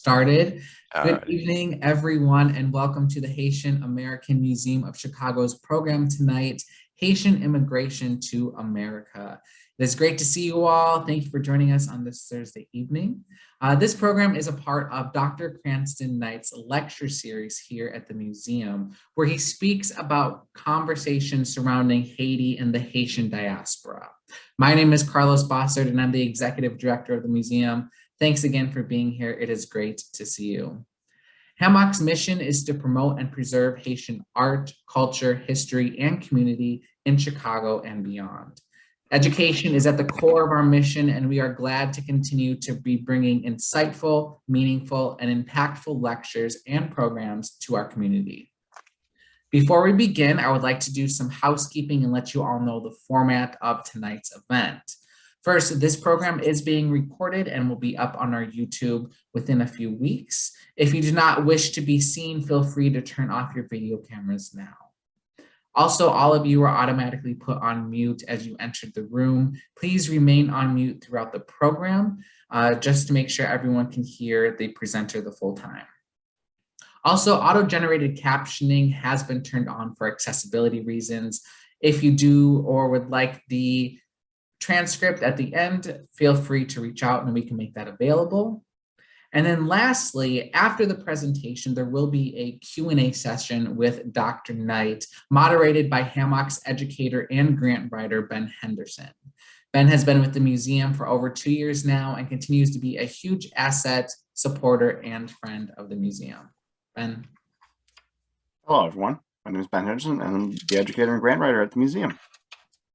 Started. Good Alrighty. evening, everyone, and welcome to the Haitian American Museum of Chicago's program tonight, Haitian Immigration to America. It is great to see you all. Thank you for joining us on this Thursday evening. This program is a part of Dr. Cranston Knight's lecture series here at the museum, where he speaks about conversations surrounding Haiti and the Haitian diaspora. My name is Carlos Bossard, and I'm the executive director of the museum. Thanks again for being here. It is great to see you. HAMOC's mission is to promote and preserve Haitian art, culture, history, and community in Chicago and beyond. Education is at the core of our mission, and we are glad to continue to be bringing insightful, meaningful, and impactful lectures and programs to our community. Before we begin, I would like to do some housekeeping and let you all know the format of tonight's event. First, this program is being recorded and will be up on our YouTube within a few weeks. If you do not wish to be seen, feel free to turn off your video cameras now. Also, all of you are automatically put on mute as you entered the room. Please remain on mute throughout the program, just to make sure everyone can hear the presenter the full time. Also, auto-generated captioning has been turned on for accessibility reasons. If you do or would like the transcript at the end, feel free to reach out and we can make that available. And then lastly, after the presentation, there will be a Q&A session with Dr. Knight, moderated by HAMOC's educator and grant writer, Ben Henderson. Ben has been with the museum for over 2 years now and continues to be a huge asset, supporter, and friend of the museum. Ben. Hello, everyone. My name is Ben Henderson, and I'm the educator and grant writer at the museum.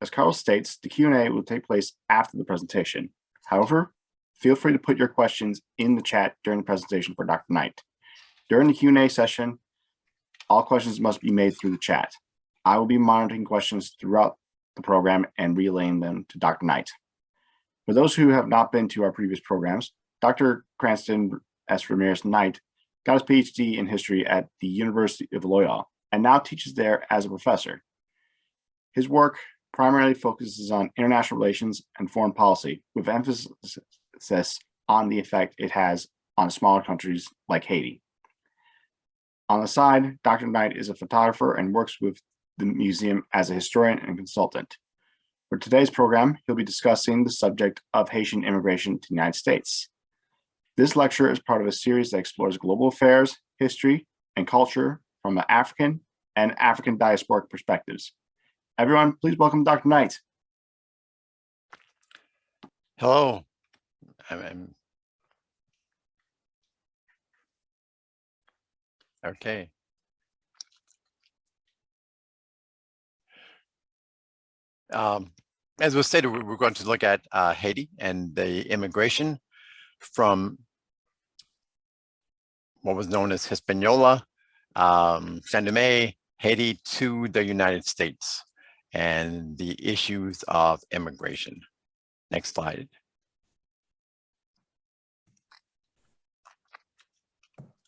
As Carlos states, the Q&A will take place after the presentation. However, feel free to put your questions in the chat during the presentation for Dr. Knight. During the Q&A session, all questions must be made through the chat. I will be monitoring questions throughout the program and relaying them to Dr. Knight. For those who have not been to our previous programs, Dr. Cranston S. Ramirez Knight got his PhD in history at the University of Loyola and now teaches there as a professor. His work primarily focuses on international relations and foreign policy, with emphasis on the effect it has on smaller countries like Haiti. On the side, Dr. Knight is a photographer and works with the museum as a historian and consultant. For today's program, he'll be discussing the subject of Haitian immigration to the United States. This lecture is part of a series that explores global affairs, history, and culture from the African and African diasporic perspectives. Everyone, please welcome Dr. Knight. Hello. Okay. As was stated, we're going to look at Haiti and the immigration from what was known as Hispaniola, Saint-Domingue, Haiti to the United States, and the issues of immigration. Next slide.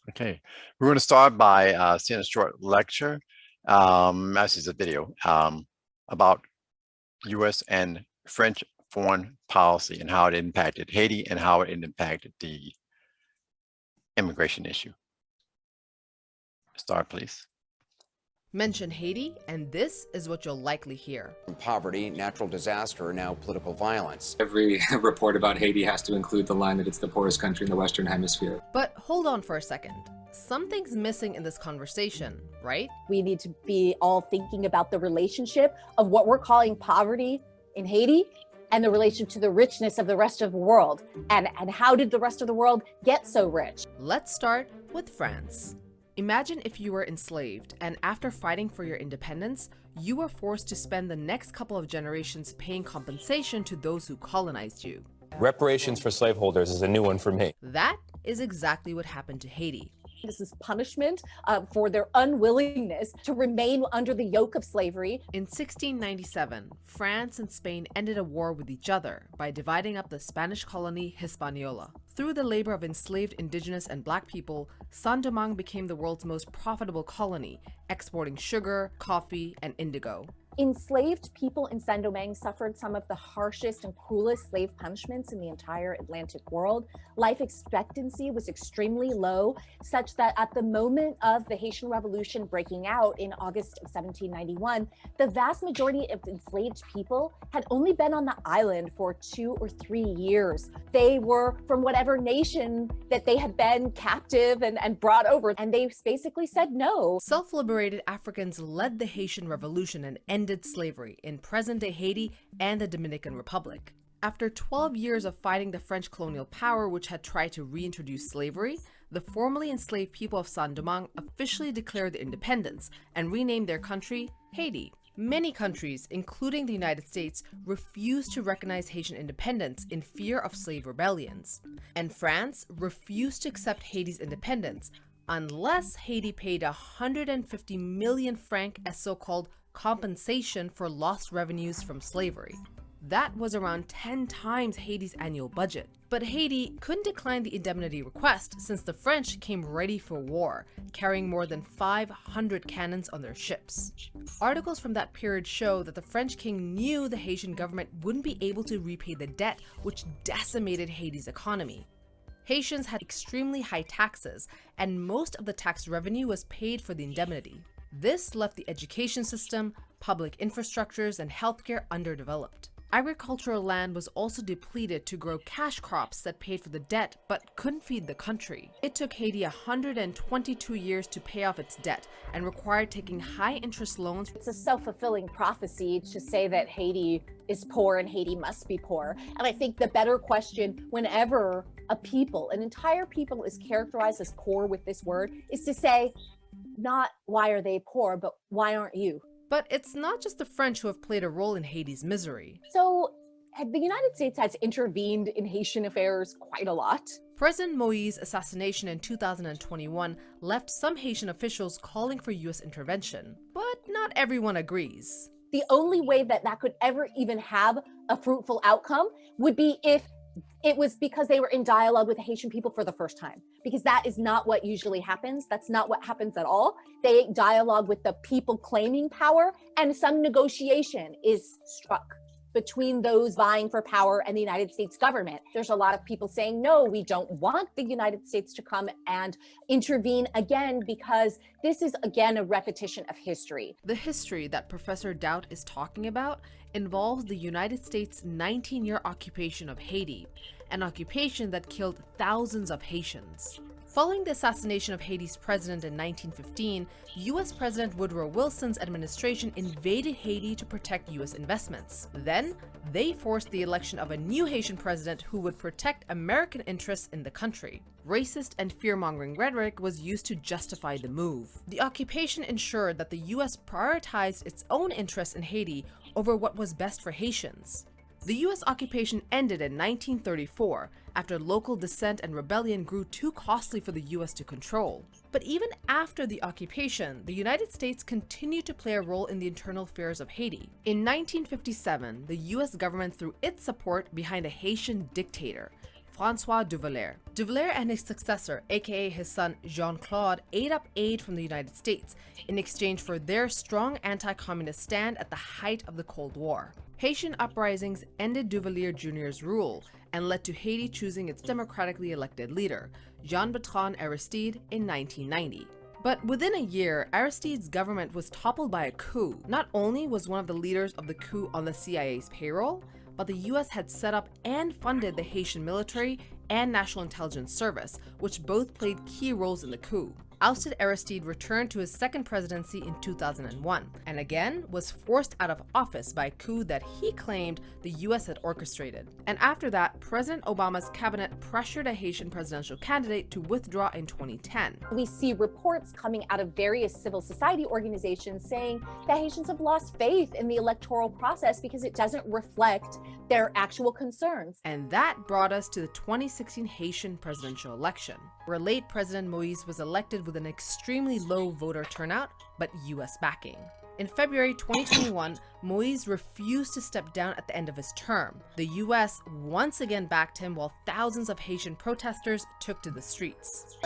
Okay, we're going to start by seeing a short lecture, this is a video, about US and French foreign policy and how it impacted Haiti and how it impacted the immigration issue. Start, please. Mention Haiti, and this is what you'll likely hear. Poverty, natural disaster, now political violence. Every report about Haiti has to include the line that it's the poorest country in the Western Hemisphere. But hold on for a second. Something's missing in this conversation, right? We need to be all thinking about the relationship of what we're calling poverty in Haiti and the relation to the richness of the rest of the world. And how did the rest of the world get so rich? Let's start with France. Imagine if you were enslaved, and after fighting for your independence, you were forced to spend the next couple of generations paying compensation to those who colonized you. Reparations for slaveholders is a new one for me. That is exactly what happened to Haiti. This is punishment for their unwillingness to remain under the yoke of slavery. In 1697, France and Spain ended a war with each other by dividing up the Spanish colony Hispaniola. Through the labor of enslaved indigenous and black people, Saint-Domingue became the world's most profitable colony, exporting sugar, coffee, and indigo. Enslaved people in Saint-Domingue suffered some of the harshest and cruelest slave punishments in the entire Atlantic world. Life expectancy was extremely low, such that at the moment of the Haitian Revolution breaking out in August of 1791, the vast majority of enslaved people had only been on the island for 2 or 3 years. They were from whatever nation that they had been captive and brought over, and they basically said no. Self-liberated Africans led the Haitian Revolution and ended slavery in present-day Haiti and the Dominican Republic. After 12 years of fighting the French colonial power, which had tried to reintroduce slavery, the formerly enslaved people of Saint-Domingue officially declared their independence and renamed their country Haiti. Many countries, including the United States, refused to recognize Haitian independence in fear of slave rebellions. And France refused to accept Haiti's independence unless Haiti paid 150 million francs as so-called compensation for lost revenues from slavery. That was around 10 times Haiti's annual budget. But Haiti couldn't decline the indemnity request since the French came ready for war, carrying more than 500 cannons on their ships. Articles from that period show that the French king knew the Haitian government wouldn't be able to repay the debt, which decimated Haiti's economy. Haitians had extremely high taxes, and most of the tax revenue was paid for the indemnity. This left the education system, public infrastructures, and healthcare underdeveloped. Agricultural land was also depleted to grow cash crops that paid for the debt but couldn't feed the country. It took Haiti 122 years to pay off its debt and required taking high-interest loans. It's a self-fulfilling prophecy to say that Haiti is poor and Haiti must be poor. And I think the better question whenever a people, an entire people, is characterized as poor with this word is to say, not why are they poor, but why aren't you? But it's not just the French who have played a role in Haiti's misery. So the United States has intervened in Haitian affairs quite a lot. President Moïse's assassination in 2021 left some Haitian officials calling for US intervention, but not everyone agrees. The only way that that could ever even have a fruitful outcome would be if it was because they were in dialogue with the Haitian people for the first time, because that is not what usually happens. That's not what happens at all. They dialogue with the people claiming power, and some negotiation is struck between those vying for power and the United States government. There's a lot of people saying, no, we don't want the United States to come and intervene again, because this is, again, a repetition of history. The history that Professor Doubt is talking about involves the United States' 19-year occupation of Haiti, an occupation that killed thousands of Haitians. Following the assassination of Haiti's president in 1915, US President Woodrow Wilson's administration invaded Haiti to protect US investments. Then, they forced the election of a new Haitian president who would protect American interests in the country. Racist and fear-mongering rhetoric was used to justify the move. The occupation ensured that the US prioritized its own interests in Haiti over what was best for Haitians. The US occupation ended in 1934 after local dissent and rebellion grew too costly for the US to control. But even after the occupation, the United States continued to play a role in the internal affairs of Haiti. In 1957, the US government threw its support behind a Haitian dictator, François Duvalier. Duvalier and his successor, aka his son Jean-Claude, ate up aid from the United States in exchange for their strong anti-communist stand at the height of the Cold War. Haitian uprisings ended Duvalier Jr.'s rule and led to Haiti choosing its democratically elected leader, Jean-Bertrand Aristide, in 1990. But within a year, Aristide's government was toppled by a coup. Not only was one of the leaders of the coup on the CIA's payroll, but the US had set up and funded the Haitian military and National Intelligence Service, which both played key roles in the coup. Ousted Aristide returned to his second presidency in 2001, and again was forced out of office by a coup that he claimed the US had orchestrated. And after that, President Obama's cabinet pressured a Haitian presidential candidate to withdraw in 2010. We see reports coming out of various civil society organizations saying that Haitians have lost faith in the electoral process because it doesn't reflect their actual concerns. And that brought us to the 2016 Haitian presidential election, where late President Moïse was elected with an extremely low voter turnout, but US backing. In February 2021, Moïse refused to step down at the end of his term. The US once again backed him while thousands of Haitian protesters took to the streets.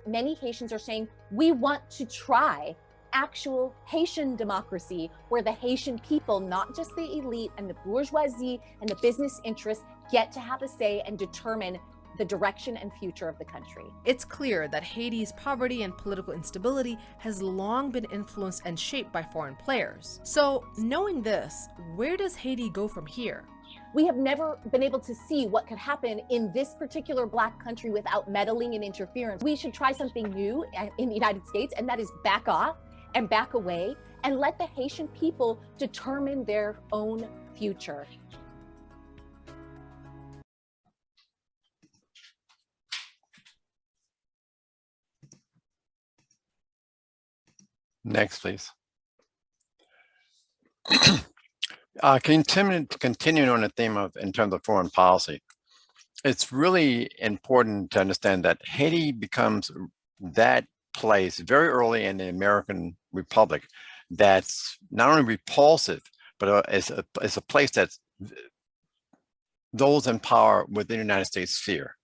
Many Haitians are saying, we want to try actual Haitian democracy where the Haitian people, not just the elite and the bourgeoisie and the business interests, get to have a say and determine the direction and future of the country. It's clear that Haiti's poverty and political instability has long been influenced and shaped by foreign players. So, knowing this, where does Haiti go from here? We have never been able to see what could happen in this particular Black country without meddling and interference. We should try something new in the United States, and that is back off and back away and let the Haitian people determine their own future. Next, please. Continuing on the theme of in terms of foreign policy, it's really important to understand that Haiti becomes that place very early in the American Republic that's not only repulsive, but it's a place that those in power within the United States fear.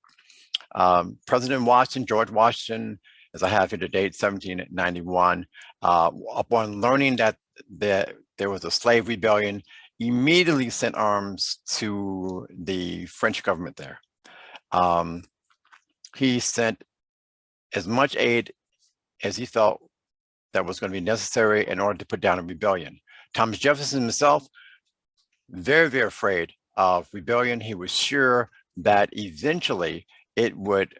President Washington, George Washington, as I have here to date, 1791, upon learning that there was a slave rebellion, immediately sent arms to the French government there. He sent as much aid as he felt that was going to be necessary in order to put down a rebellion. Thomas Jefferson himself, very, very afraid of rebellion. He was sure that eventually it would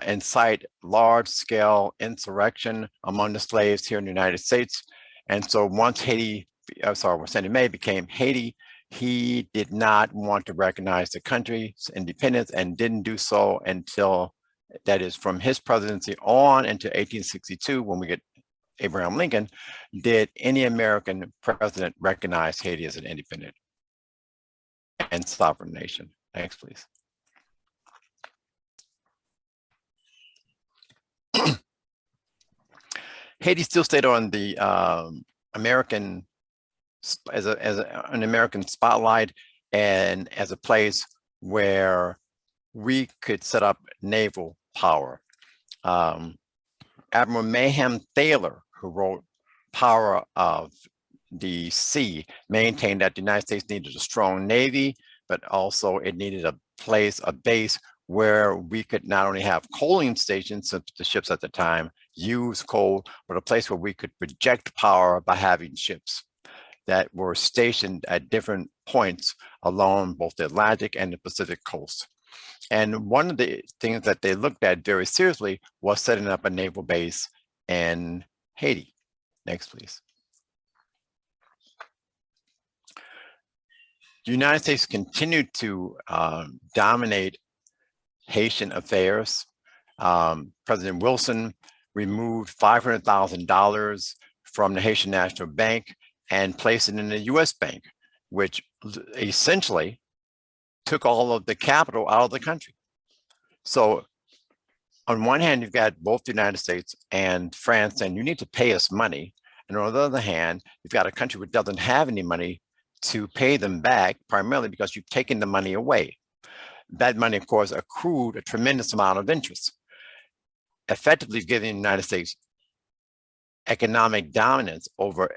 incite large-scale insurrection among the slaves here in the United States. And so once Sandy May became Haiti, he did not want to recognize the country's independence and didn't do so until, that is, from his presidency on into 1862, when we get Abraham Lincoln, did any American president recognize Haiti as an independent and sovereign nation. Next, please. Haiti still stayed on the American an American spotlight and as a place where we could set up naval power. Admiral Mayhem Thaler, who wrote Power of the Sea, maintained that the United States needed a strong navy, but also it needed a place, a base where we could not only have coaling stations, since the ships at the time used coal, but a place where we could project power by having ships that were stationed at different points along both the Atlantic and the Pacific coast. And one of the things that they looked at very seriously was setting up a naval base in Haiti. Next, please. The United States continued to dominate Haitian affairs. President Wilson removed $500,000 from the Haitian National Bank and placed it in the US Bank, which essentially took all of the capital out of the country. So on one hand, you've got both the United States and France saying you need to pay us money. And on the other hand, you've got a country which doesn't have any money to pay them back, primarily because you've taken the money away. That money, of course, accrued a tremendous amount of interest, effectively giving the United States economic dominance over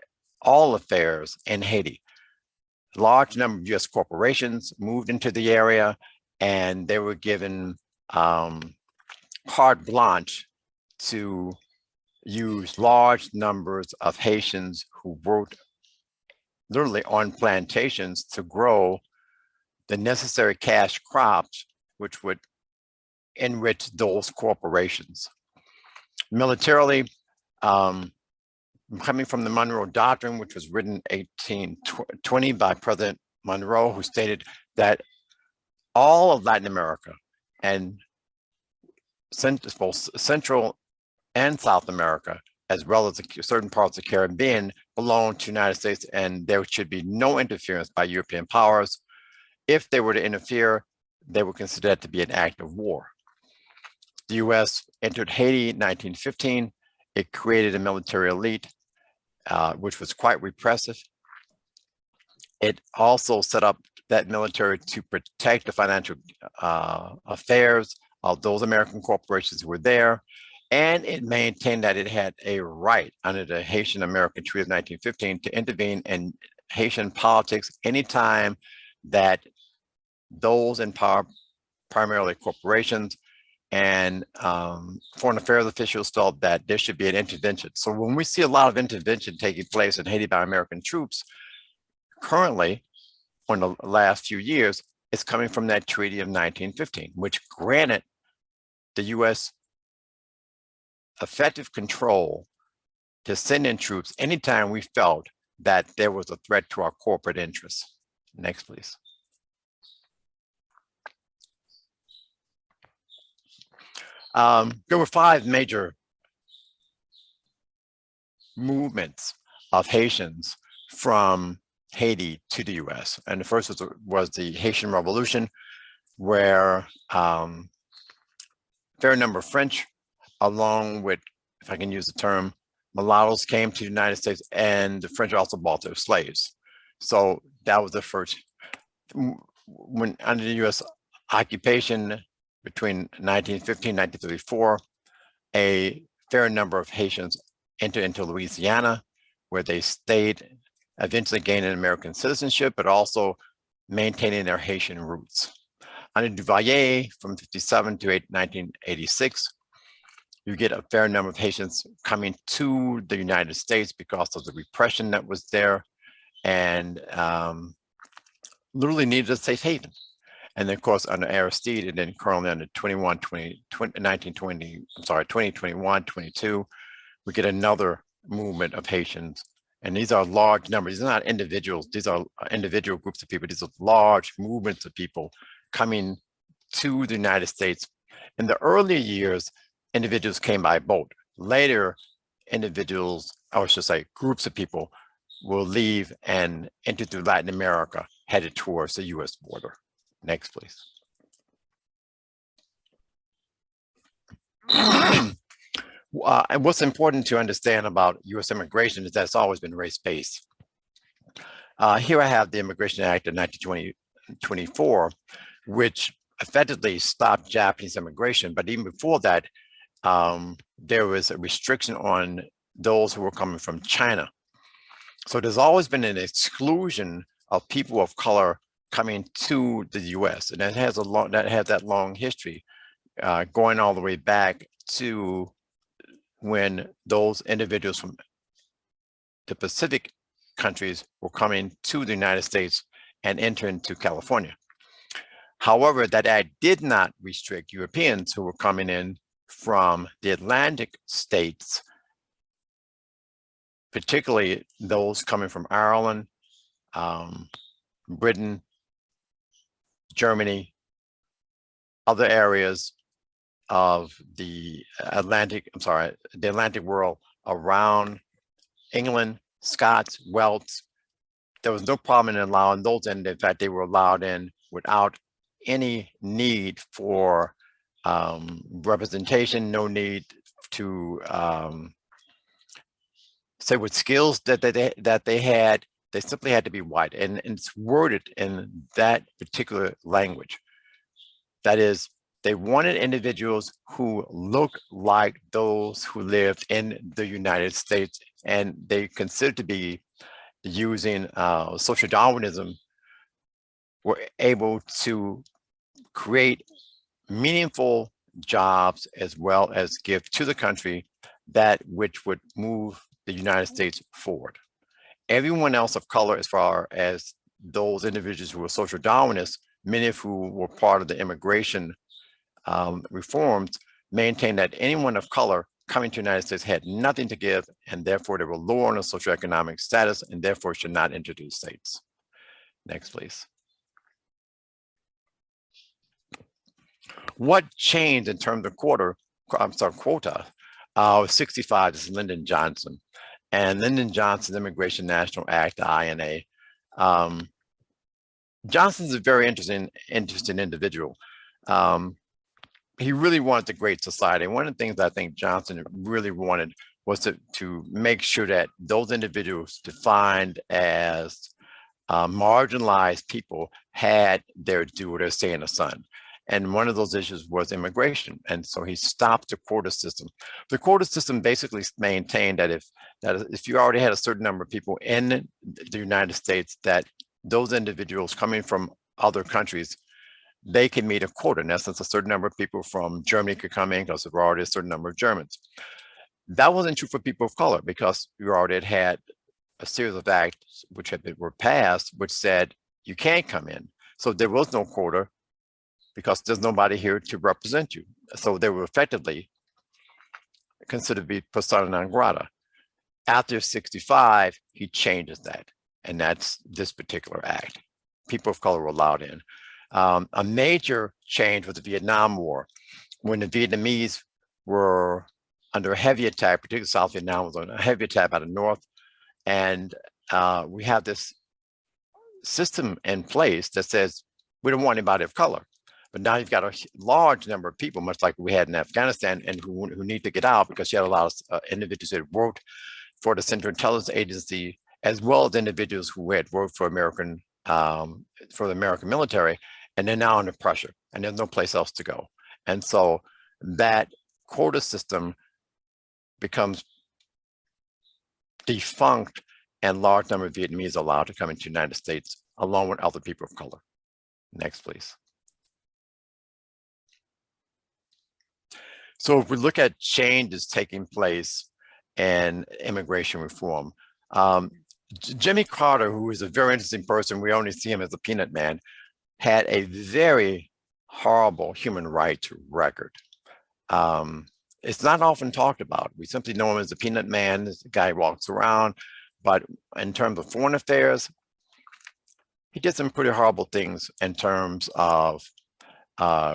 all affairs in Haiti. A large number of US corporations moved into the area, and they were given carte blanche to use large numbers of Haitians who worked literally on plantations to grow the necessary cash crops, which would enrich those corporations. Militarily, coming from the Monroe Doctrine, which was written in 1820 by President Monroe, who stated that all of Latin America and both Central and South America, as well as certain parts of the Caribbean, belong to the United States, and there should be no interference by European powers. If they were to interfere, they were considered to be an act of war. The US entered Haiti in 1915. It created a military elite, which was quite repressive. It also set up that military to protect the financial affairs of those American corporations who were there. and it maintained that it had a right under the Haitian American Treaty of 1915 to intervene in Haitian politics anytime that those in power, primarily corporations and foreign affairs officials, felt that there should be an intervention. So when we see a lot of intervention taking place in Haiti by American troops, currently, in the last few years, it's coming from that Treaty of 1915, which granted the U.S. effective control to send in troops anytime we felt that there was a threat to our corporate interests. Next, please. There were 5 major movements of Haitians from Haiti to the US. And the first was the Haitian Revolution, where a fair number of French, along with, if I can use the term, mulattoes, came to the United States, and the French also bought their slaves. So that was the first. When under the US occupation between 1915 and 1934, a fair number of Haitians entered into Louisiana, where they stayed, eventually gaining American citizenship, but also maintaining their Haitian roots. Under Duvalier, from 57 to 1986, you get a fair number of Haitians coming to the United States because of the repression that was there, and literally needed a safe haven. And then, of course, under Aristide, and then currently under 2021, 22, we get another movement of Haitians. And these are large numbers. These are not individuals. These are individual groups of people. These are large movements of people coming to the United States. In the earlier years, individuals came by boat. Later, individuals, or I should say groups of people, will leave and enter through Latin America, headed towards the US border. Next, please. And what's important to understand about US immigration is that it's always been race-based. Here I have the Immigration Act of 1924, which effectively stopped Japanese immigration. But even before that, there was a restriction on those who were coming from China. So there's always been an exclusion of people of color coming to the US. And that has that long history, going all the way back to when those individuals from the Pacific countries were coming to the United States and entering to California. However, that act did not restrict Europeans who were coming in from the Atlantic states, particularly those coming from Ireland, Britain, Germany, other areas of the Atlantic world around England, Scots, Welsh. There was no problem in allowing those in. In fact, they were allowed in without any need for representation, no need to say what skills that they had. They simply had to be white, and it's worded in that particular language. That is, they wanted individuals who looked like those who lived in the United States, and they considered to be using social Darwinism, were able to create meaningful jobs as well as give to the country that which would move the United States forward. Everyone else of color, as far as those individuals who were social Darwinists, many of who were part of the immigration reforms, maintained that anyone of color coming to the United States had nothing to give, and therefore they were lower on a socioeconomic status, and therefore should not enter the states. Next, please. What changed in terms of quota? 65, this is Lyndon Johnson. And Lyndon Johnson's Immigration National Act, the INA. Johnson's a very interesting individual. He really wanted the Great Society. One of the things I think Johnson really wanted was to make sure that those individuals defined as marginalized people had their due or their say in the sun. And one of those issues was immigration. And so he stopped the quota system. The quota system basically maintained that if you already had a certain number of people in the United States, that those individuals coming from other countries, they can meet a quota. In essence, a certain number of people from Germany could come in because there were already a certain number of Germans. That wasn't true for people of color because you already had a series of acts which were passed, which said you can't come in. So there was no quota because there's nobody here to represent you. So they were effectively considered to be persona non grata. After 65, he changes that, and that's this particular act. People of color were allowed in. A major change was the Vietnam War, when the Vietnamese were under a heavy attack, particularly South Vietnam was under a heavy attack by the North. And we have this system in place that says we don't want anybody of color. But now you've got a large number of people, much like we had in Afghanistan, and who need to get out because you had a lot of individuals that worked for the Central Intelligence Agency, as well as individuals who had worked for the American military, and they're now under pressure, and there's no place else to go. And so that quota system becomes defunct, and large number of Vietnamese are allowed to come into the United States along with other people of color. Next, please. So if we look at changes taking place in immigration reform, Jimmy Carter, who is a very interesting person, we only see him as a peanut man, had a very horrible human rights record. It's not often talked about. We simply know him as the peanut man, as the guy who walks around. But in terms of foreign affairs, he did some pretty horrible things in terms of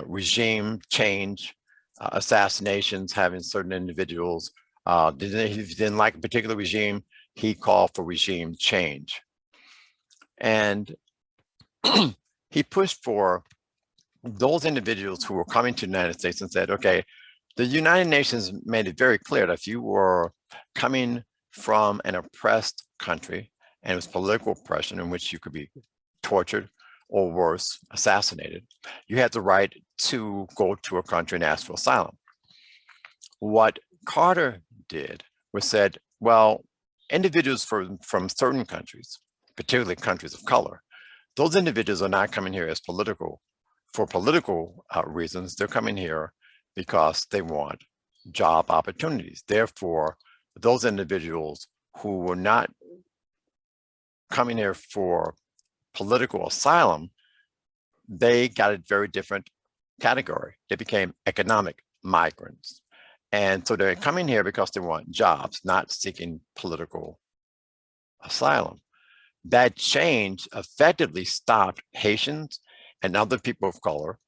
regime change, assassinations, having certain individuals. If he didn't like a particular regime, he called for regime change. And he pushed for those individuals who were coming to the United States and said, okay, the United Nations made it very clear that if you were coming from an oppressed country, and it was political oppression in which you could be tortured or worse, assassinated, you had the right to go to a country and ask for asylum. What Carter did was said, well, individuals from certain countries, particularly countries of color, those individuals are not coming here as for political reasons. They're coming here because they want job opportunities. Therefore, those individuals who were not coming here for political asylum, they got a very different category. They became economic migrants. And so they're coming here because they want jobs, not seeking political asylum. That change effectively stopped Haitians and other people of color,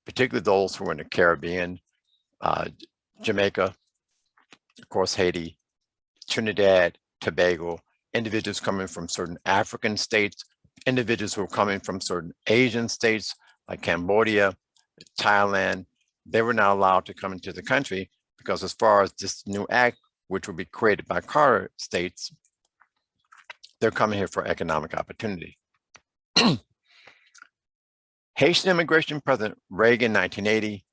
particularly those who were in the Caribbean, Jamaica, of course, Haiti, Trinidad, Tobago, individuals coming from certain African states, individuals who were coming from certain Asian states like Cambodia, Thailand. They were not allowed to come into the country because as far as this new act, which will be created by Carter states, they're coming here for economic opportunity. Haitian immigration, President Reagan, 1980,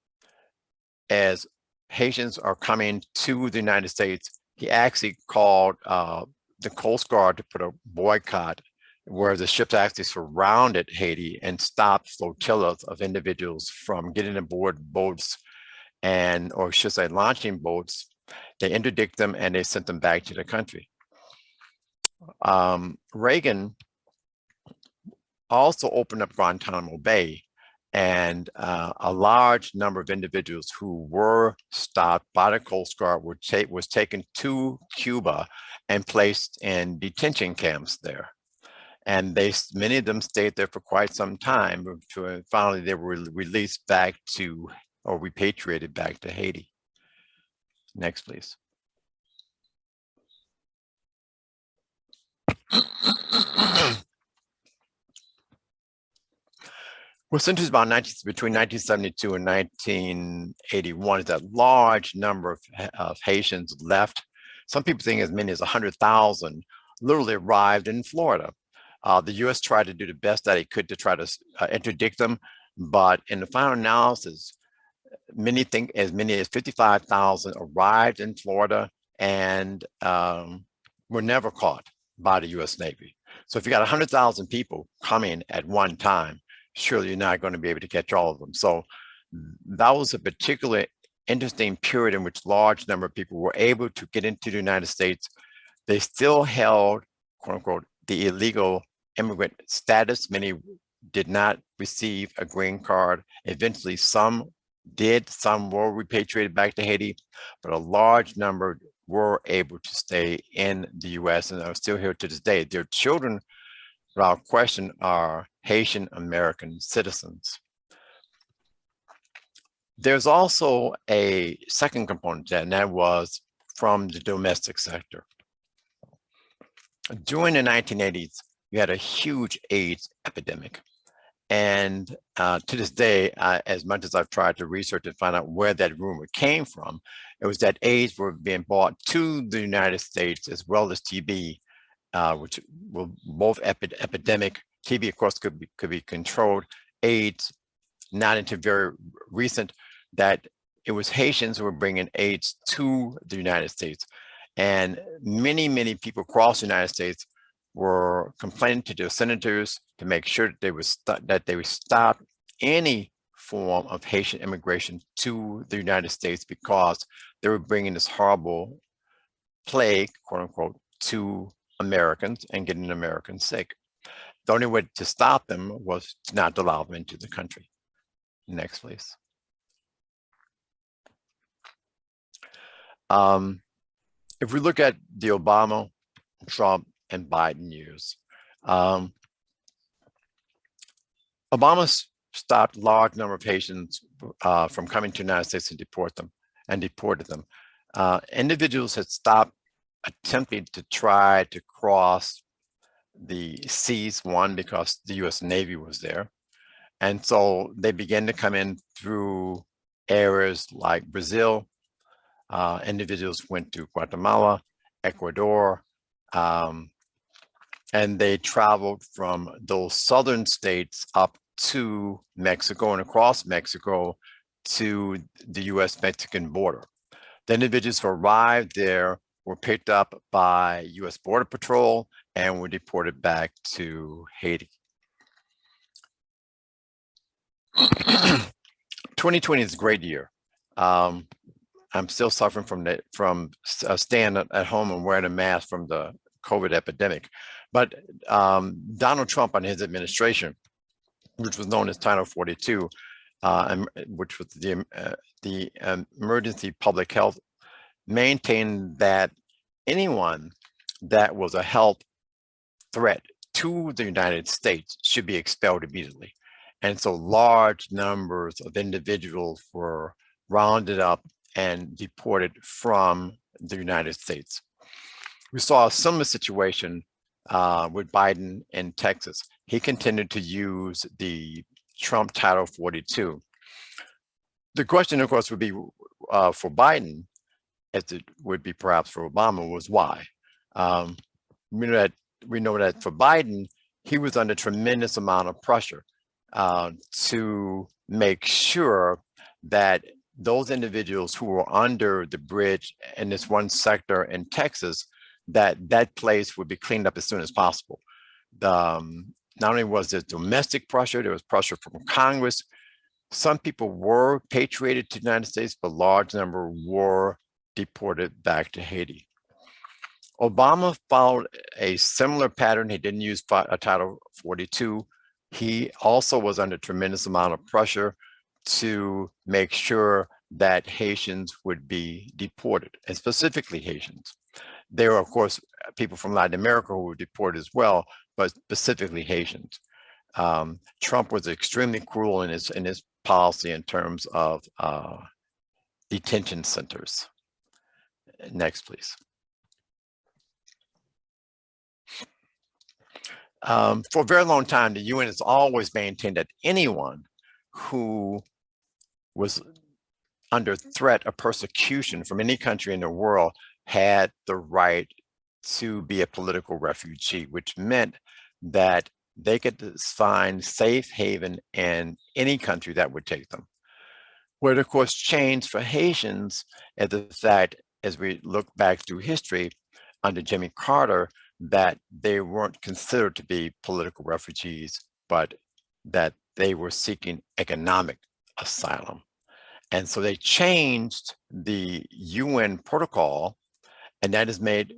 as Haitians are coming to the United States, he actually called the Coast Guard to put a boycott where the ships actually surrounded Haiti and stopped flotillas of individuals from getting aboard boats or should say launching boats. They interdict them and they sent them back to the country. Reagan also opened up Guantanamo Bay, and a large number of individuals who were stopped by the Coast Guard was taken to Cuba and placed in detention camps there. And many of them stayed there for quite some time before finally they were released back to, or repatriated back to Haiti. Next, please. What's interesting about between 1972 and 1981 is that large number of Haitians left. Some people think as many as 100,000 literally arrived in Florida. The U.S. tried to do the best that it could to try to interdict them, But in the final analysis, many think as many as 55,000 arrived in Florida and were never caught by the US Navy. So if you got 100,000 people coming at one time, surely you're not going to be able to catch all of them. So that was a particularly interesting period in which large number of people were able to get into the United States. They still held, quote unquote, the illegal immigrant status. Many did not receive a green card. Eventually, some did, some were repatriated back to Haiti, but a large number were able to stay in the US and are still here to this day. Their children, without question, are Haitian American citizens. There's also a second component to that, and that was from the domestic sector. During the 1980s, you had a huge AIDS epidemic. And to this day, as much as I've tried to research and find out where that rumor came from, it was that AIDS were being brought to the United States as well as TB, which were both epidemic. TB, of course, could be controlled. AIDS, not until very recent, that it was Haitians who were bringing AIDS to the United States. And many, many people across the United States were complaining to their senators to make sure that they would stop any form of Haitian immigration to the United States because they were bringing this horrible plague, quote unquote, to Americans and getting Americans sick. The only way to stop them was to not allow them into the country. Next, please. If we look at the Obama, Trump, and Biden years, Obama stopped large number of Haitians from coming to the United States and deported them. Individuals had stopped attempting to try to cross the seas, one, because the US Navy was there. And so they began to come in through areas like Brazil. Individuals went to Guatemala, Ecuador, and they traveled from those southern states up to Mexico and across Mexico to the US-Mexican border. The individuals who arrived there were picked up by US Border Patrol and were deported back to Haiti. 2020 is a great year. I'm still suffering from staying at home and wearing a mask from the COVID epidemic. But Donald Trump and his administration, which was known as Title 42, which was the emergency public health, maintained that anyone that was a health threat to the United States should be expelled immediately. And so large numbers of individuals were rounded up and deported from the United States. We saw a similar situation with Biden in Texas. He continued to use the Trump Title 42. The question, of course, would be for Biden, as it would be perhaps for Obama, was why? We know that for Biden, he was under tremendous amount of pressure to make sure that those individuals who were under the bridge in this one sector in Texas, that place would be cleaned up as soon as possible. Not only was there domestic pressure, there was pressure from Congress. Some people were repatriated to the United States, but a large number were deported back to Haiti. Obama followed a similar pattern. He didn't use Title 42. He also was under tremendous amount of pressure to make sure that Haitians would be deported, and specifically Haitians. There were, of course, people from Latin America who were deported as well, but specifically Haitians. Trump was extremely cruel in his policy in terms of detention centers. Next, please. For a very long time, the UN has always maintained that anyone who was under threat of persecution from any country in the world had the right to be a political refugee, which meant that they could find safe haven in any country that would take them. What of course changed for Haitians is the fact, as we look back through history under Jimmy Carter, that they weren't considered to be political refugees, but that they were seeking economic asylum. And so they changed the UN protocol, and that has made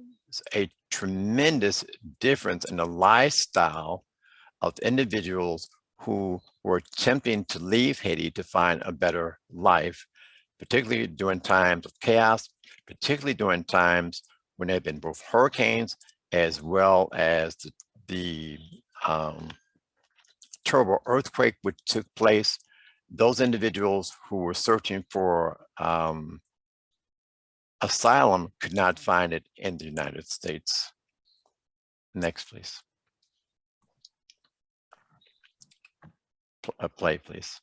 a tremendous difference in the lifestyle of individuals who were attempting to leave Haiti to find a better life, particularly during times of chaos, particularly during times when there have been both hurricanes as well as the terrible earthquake which took place. Those individuals who were searching for asylum could not find it in the United States. Next, please. Play, please.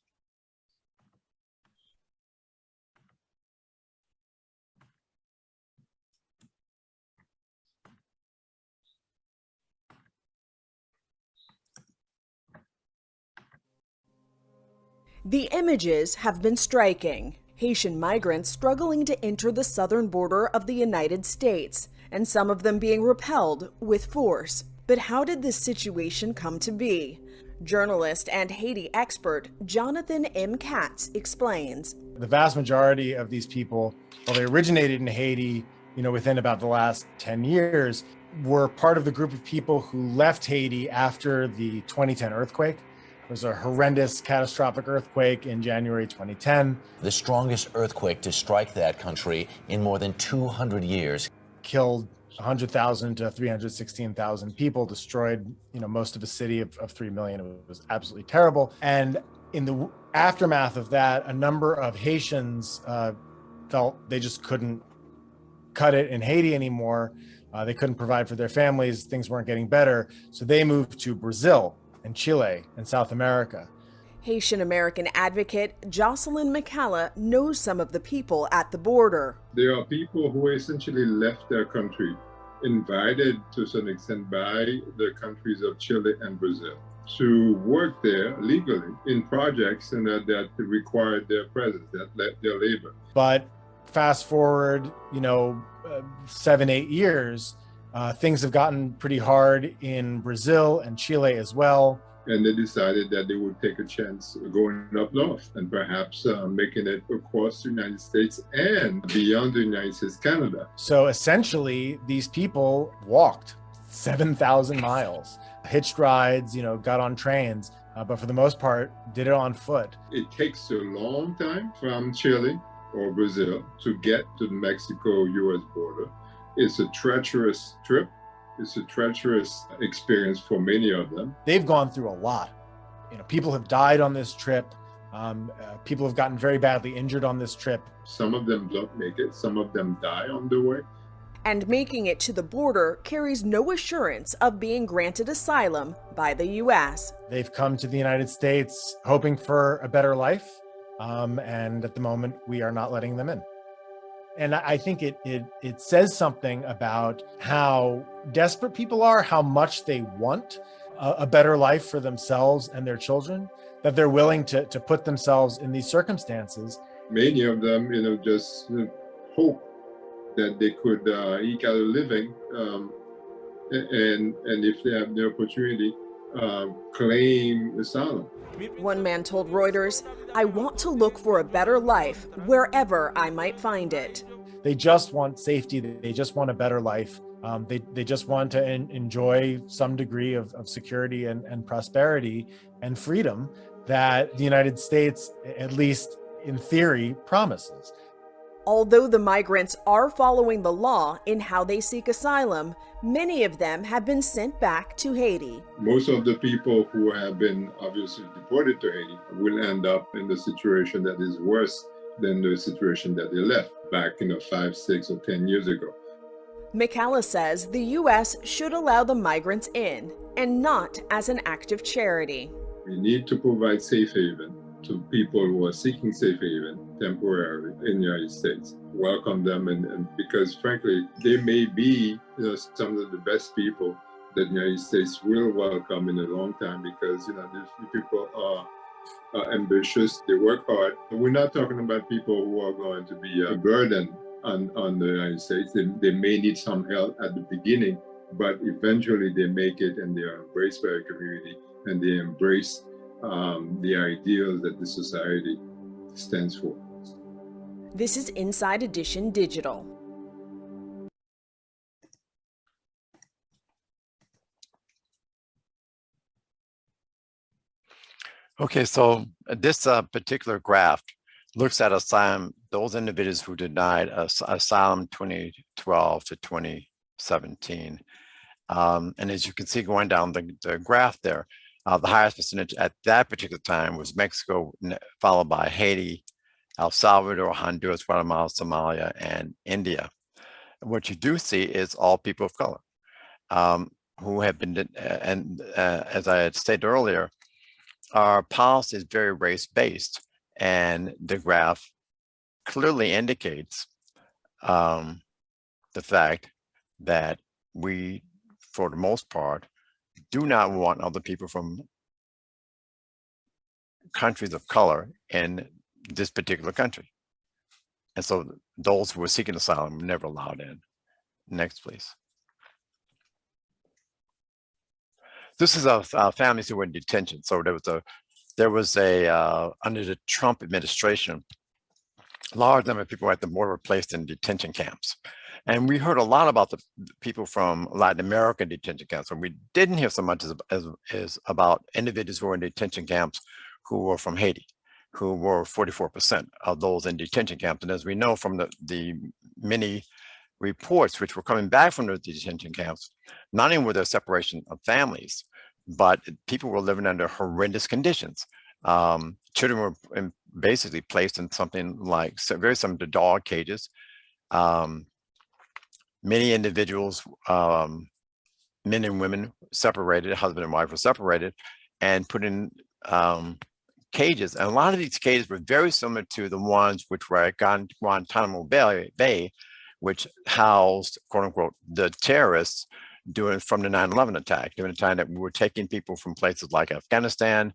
The images have been striking. Haitian migrants struggling to enter the southern border of the United States, and some of them being repelled with force. But how did this situation come to be? Journalist and Haiti expert Jonathan M. Katz explains. The vast majority of these people, well, they originated in Haiti, within about the last 10 years, were part of the group of people who left Haiti after the 2010 earthquake. It was a horrendous, catastrophic earthquake in January 2010. The strongest earthquake to strike that country in more than 200 years. Killed 100,000 to 316,000 people, destroyed, most of a city of 3 million. It was absolutely terrible. And in the aftermath of that, a number of Haitians felt they just couldn't cut it in Haiti anymore. They couldn't provide for their families. Things weren't getting better. So they moved to Brazil and Chile and South America. Haitian American advocate Jocelyn McCalla knows some of the people at the border. There are people who essentially left their country, invited to some extent by the countries of Chile and Brazil, to work there legally in projects and that required their presence, that their labor. But fast forward, 7-8 years, things have gotten pretty hard in Brazil and Chile as well. And they decided that they would take a chance going up north and perhaps making it across the United States and beyond the United States, Canada. So essentially, these people walked 7,000 miles, hitched rides, got on trains, but for the most part, did it on foot. It takes a long time from Chile or Brazil to get to the Mexico-US border. It's a treacherous trip. It's a treacherous experience for many of them. They've gone through a lot. People have died on this trip. People have gotten very badly injured on this trip. Some of them don't make it. Some of them die on the way. And making it to the border carries no assurance of being granted asylum by the U.S. They've come to the United States hoping for a better life. And at the moment, we are not letting them in. And I think it says something about how desperate people are, how much they want a better life for themselves and their children, that they're willing to put themselves in these circumstances. Many of them, just hope that they could eke out a living, and if they have the opportunity, claim asylum. One man told Reuters, "I want to look for a better life wherever I might find it." They just want safety. They just want a better life. They just want to enjoy some degree of security and prosperity and freedom that the United States, at least in theory, promises. Although the migrants are following the law in how they seek asylum, many of them have been sent back to Haiti. Most of the people who have been obviously deported to Haiti will end up in the situation that is worse than the situation that they left back 5, 6, or 10 years ago. McCalla says the U.S. should allow the migrants in, and not as an act of charity. We need to provide safe haven to people who are seeking safe haven temporarily in the United States. Welcome them, and because frankly, they may be some of the best people that the United States will welcome in a long time, because these people are ambitious, they work hard. We're not talking about people who are going to be a burden on the United States. They may need some help at the beginning, but eventually they make it and they are embraced by the community, and they embrace the ideals that the society stands for. This is Inside Edition Digital. Okay, so this particular graph looks at asylum, those individuals who denied asylum 2012 to 2017. And as you can see going down the graph there, the highest percentage at that particular time was Mexico, followed by Haiti, El Salvador, Honduras, Guatemala, Somalia, and India. What you do see is all people of color who have been, as I had stated earlier, our policy is very race-based, and the graph clearly indicates the fact that we, for the most part, do not want other people from countries of color in this particular country. And so those who were seeking asylum were never allowed in. Next, please. This is families who were in detention. So there was a under the Trump administration, a large number of people at the border were placed in detention camps. And we heard a lot about the people from Latin American detention camps. And we didn't hear so much as about individuals who were in detention camps who were from Haiti, who were 44% of those in detention camps. And as we know from the many reports which were coming back from the detention camps, not only were there separation of families, but people were living under horrendous conditions. Children were basically placed in something like very similar to dog cages. Many individuals, men and women separated, husband and wife were separated and put in cages. And a lot of these cages were very similar to the ones which were at Guantanamo Bay, which housed, quote unquote, the terrorists from the 9/11 attack, during the time that we were taking people from places like Afghanistan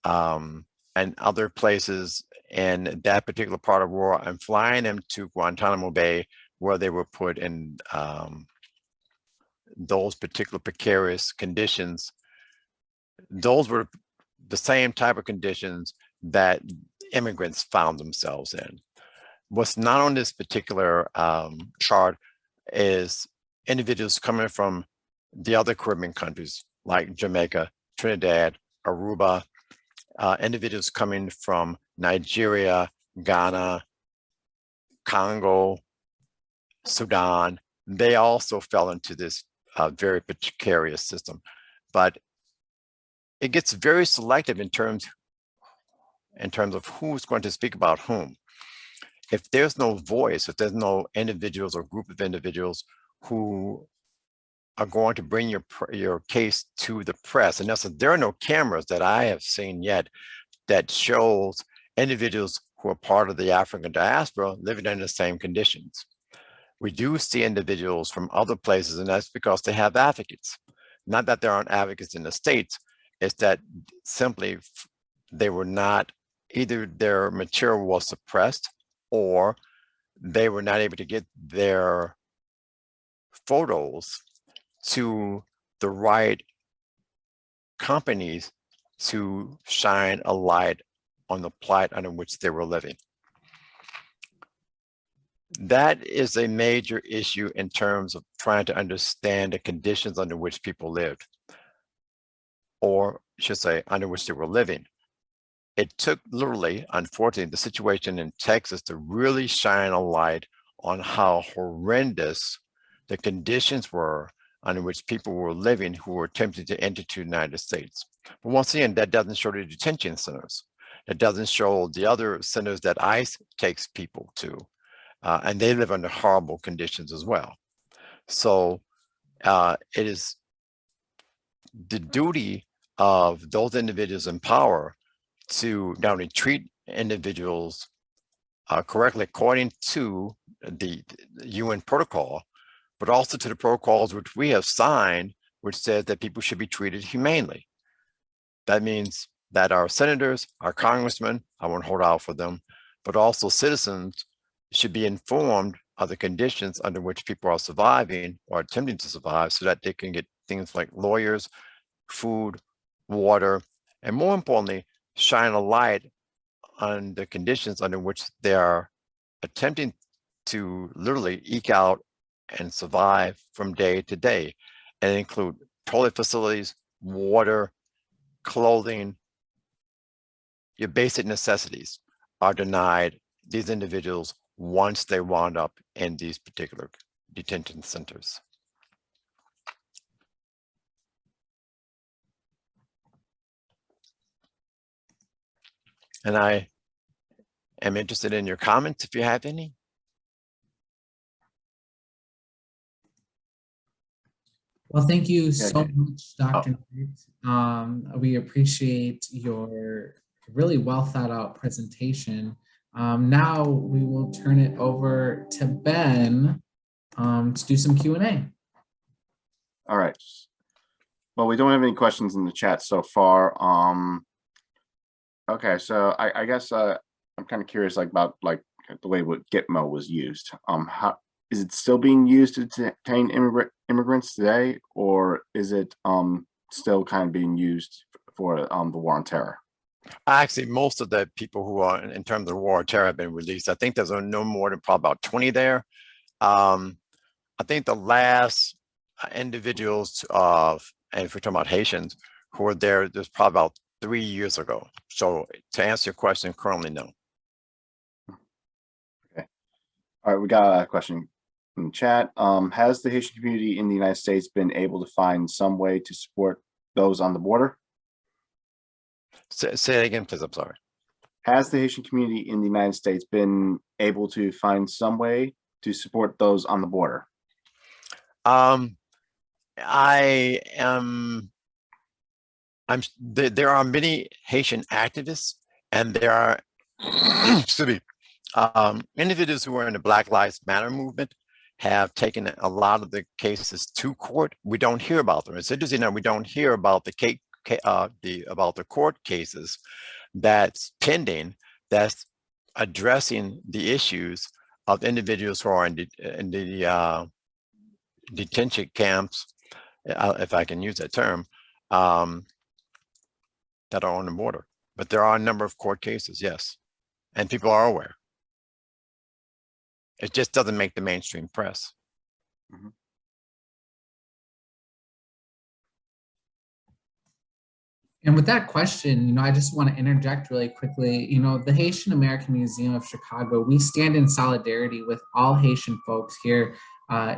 and other places in that particular part of the world and flying them to Guantanamo Bay, where they were put in those particular precarious conditions. Those were the same type of conditions that immigrants found themselves in. What's not on this particular chart is individuals coming from the other Caribbean countries like Jamaica, Trinidad, Aruba, individuals coming from Nigeria, Ghana, Congo, Sudan. They also fell into this very precarious system. But it gets very selective in terms of who's going to speak about whom. If there's no voice, if there's no individuals or group of individuals who are going to bring your case to the press, and there are no cameras that I have seen yet that shows individuals who are part of the African diaspora living in the same conditions. We do see individuals from other places, and that's because they have advocates. Not that there aren't advocates in the States, it's that simply they were not, either their material was suppressed or they were not able to get their photos to the right companies to shine a light on the plight under which they were living. That is a major issue in terms of trying to understand the conditions under which people lived, or I should say, under which they were living. It took literally, unfortunately, the situation in Texas to really shine a light on how horrendous the conditions were under which people were living who were attempting to enter the United States. But once again, that doesn't show the detention centers. It doesn't show the other centers that ICE takes people to. And they live under horrible conditions as well. So it is the duty of those individuals in power to not only treat individuals correctly according to the UN protocol, but also to the protocols which we have signed which says that people should be treated humanely. That means that our senators, our congressmen, I won't hold out for them, but also citizens should be informed of the conditions under which people are surviving or attempting to survive so that they can get things like lawyers, food, water, and more importantly, shine a light on the conditions under which they are attempting to literally eke out and survive from day to day, and include toilet facilities, water, clothing. Your basic necessities are denied these individuals once they wound up in these particular detention centers. And I am interested in your comments if you have any. Well, thank you so much, Dr. Knight. We appreciate your really well thought out presentation. Now we will turn it over to Ben to do some Q&A. All right. Well, we don't have any questions in the chat so far. Okay, so I guess I'm kind of curious about the way what Gitmo was used. How is it still being used to detain immigrants today, or is it still kind of being used for the war on terror? Actually, most of the people who are in terms of war on terror have been released. I think there's no more than probably about 20 there. I think the last individuals and if we're talking about Haitians who were there's probably about 3 years ago. So to answer your question, currently no. Okay. All right, we got a question in the chat. Has the Haitian community in the United States been able to find some way to support those on the border? Say it again, please. I'm sorry. Has the Haitian community in the United States been able to find some way to support those on the border? There are many Haitian activists, and there are excuse me, individuals who are in the Black Lives Matter movement have taken a lot of the cases to court. We don't hear about them. It's interesting that we don't hear about the court cases that's pending, that's addressing the issues of individuals who are in the detention camps, if I can use that term, that are on the border. But there are a number of court cases, yes, and people are aware. It just doesn't make the mainstream press. Mm-hmm. And with that question, I just want to interject really quickly. The Haitian American Museum of Chicago, we stand in solidarity with all Haitian folks here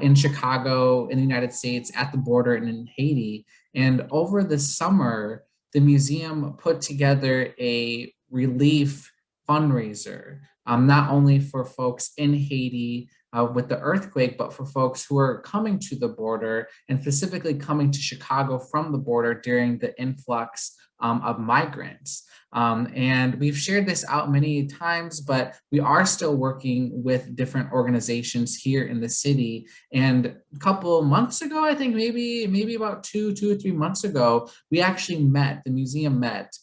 in Chicago, in the United States, at the border, and in Haiti. And over the summer, the museum put together a relief fundraiser, not only for folks in Haiti with the earthquake, but for folks who are coming to the border and specifically coming to Chicago from the border during the influx of migrants. And we've shared this out many times, but we are still working with different organizations here in the city. And a couple months ago, I think maybe about two or 3 months ago, we actually the museum met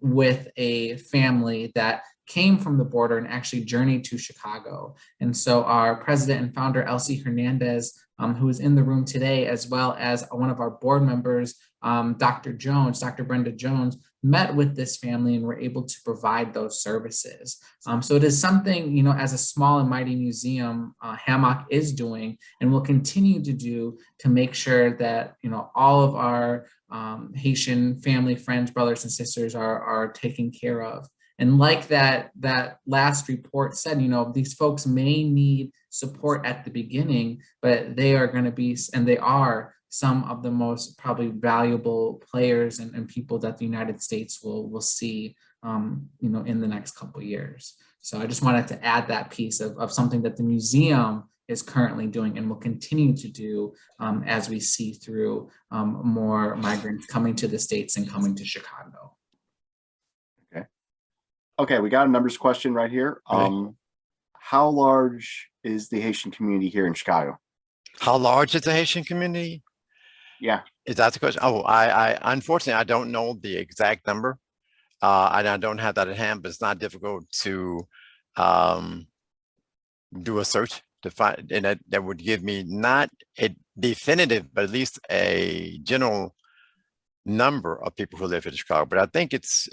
with a family that came from the border and actually journeyed to Chicago. And so our president and founder, Elsie Hernandez, who is in the room today, as well as one of our board members, Dr. Brenda Jones, met with this family and were able to provide those services. So it is something, as a small and mighty museum, HAMOC is doing and will continue to do to make sure that, all of our Haitian family, friends, brothers, and sisters are taken care of. And like that last report said, these folks may need support at the beginning, but they are going to be, and they are, some of the most probably valuable players and people that the United States will see, in the next couple of years. So I just wanted to add that piece of something that the museum is currently doing and will continue to do as we see through more migrants coming to the States and coming to Chicago. Okay, we got a numbers question right here. How large is the Haitian community here in Chicago? How large is the Haitian community? Yeah. Is that the question? Oh, I unfortunately, I don't know the exact number. And I don't have that at hand, but it's not difficult to do a search to find, and that would give me not a definitive, but at least a general number of people who live in Chicago. But I think it's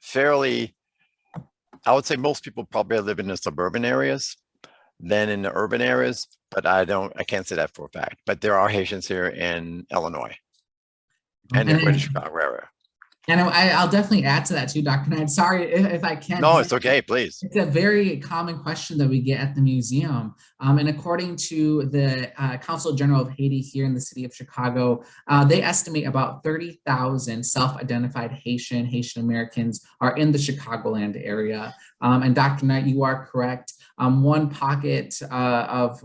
fairly, I would say most people probably live in the suburban areas than in the urban areas, but I can't say that for a fact. But there are Haitians here in Illinois and in the Greater Chicago area. And I'll definitely add to that too, Dr. Knight. Sorry if I can't. No, it's okay, please. It's a very common question that we get at the museum. And according to the Consul General of Haiti here in the city of Chicago, they estimate about 30,000 self-identified Haitian Americans are in the Chicagoland area. And Dr. Knight, you are correct. One pocket of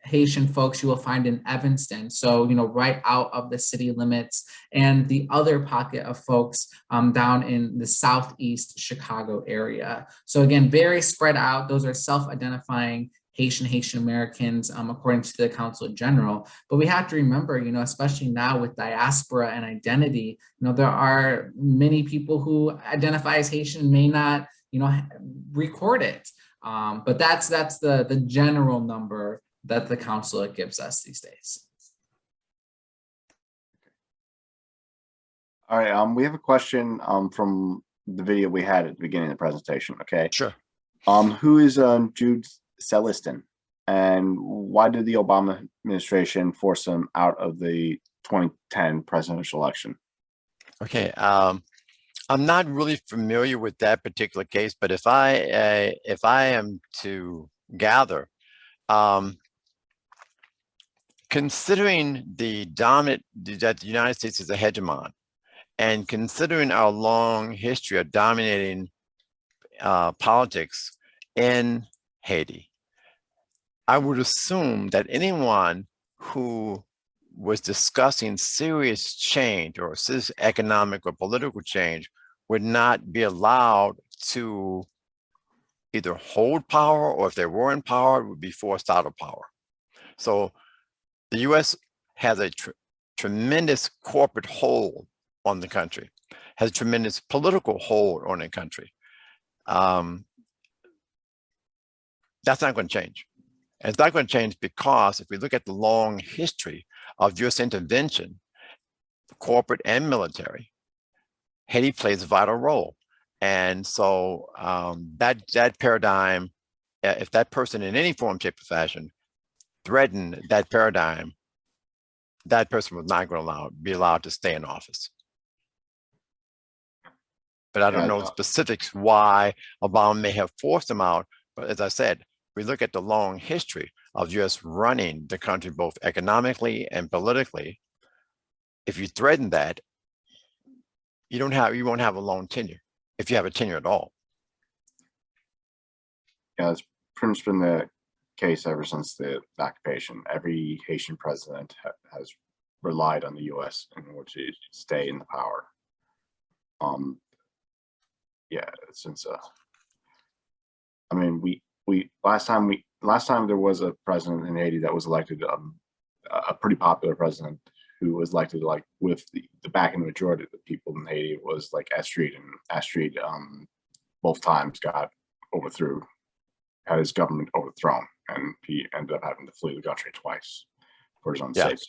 Haitian folks you will find in Evanston, so right out of the city limits, and the other pocket of folks down in the southeast Chicago area. So again, very spread out. Those are self-identifying Haitian Americans, according to the Consul General. But we have to remember, especially now with diaspora and identity, there are many people who identify as Haitian may not, record it. But that's the general number that the consulate gives us these days. All right, we have a question from the video we had at the beginning of the presentation. Okay. Sure. Who is Jude Celestin, and why did the Obama administration force him out of the 2010 presidential election? Okay. I'm not really familiar with that particular case, but if I am to gather, considering that the United States is a hegemon, and considering our long history of dominating politics in Haiti, I would assume that anyone who was discussing serious change or serious economic or political change would not be allowed to either hold power, or if they were in power, would be forced out of power. So the U.S. has a tremendous corporate hold on the country, has a tremendous political hold on the country. That's not going to change. And it's not going to change because if we look at the long history of U.S. intervention, corporate and military, Haiti plays a vital role. And so that paradigm, if that person in any form, shape, or fashion threatened that paradigm, that person was not going to be allowed to stay in office. But I don't know the specifics why Obama may have forced him out. But as I said, we look at the long history of US running the country, both economically and politically. If you threaten that, you won't have a long tenure, if you have a tenure at all. Yeah, it's pretty much been the case ever since the occupation. Every Haitian president has relied on the U.S. in order to stay in the power. Yeah, since I mean, we last time there was a president in Haiti that was elected, a pretty popular president who was elected like with the backing of the majority of the people in Haiti, was like Astrid, and Astrid both times had his government overthrown, and he ended up having to flee the country twice for his own safety.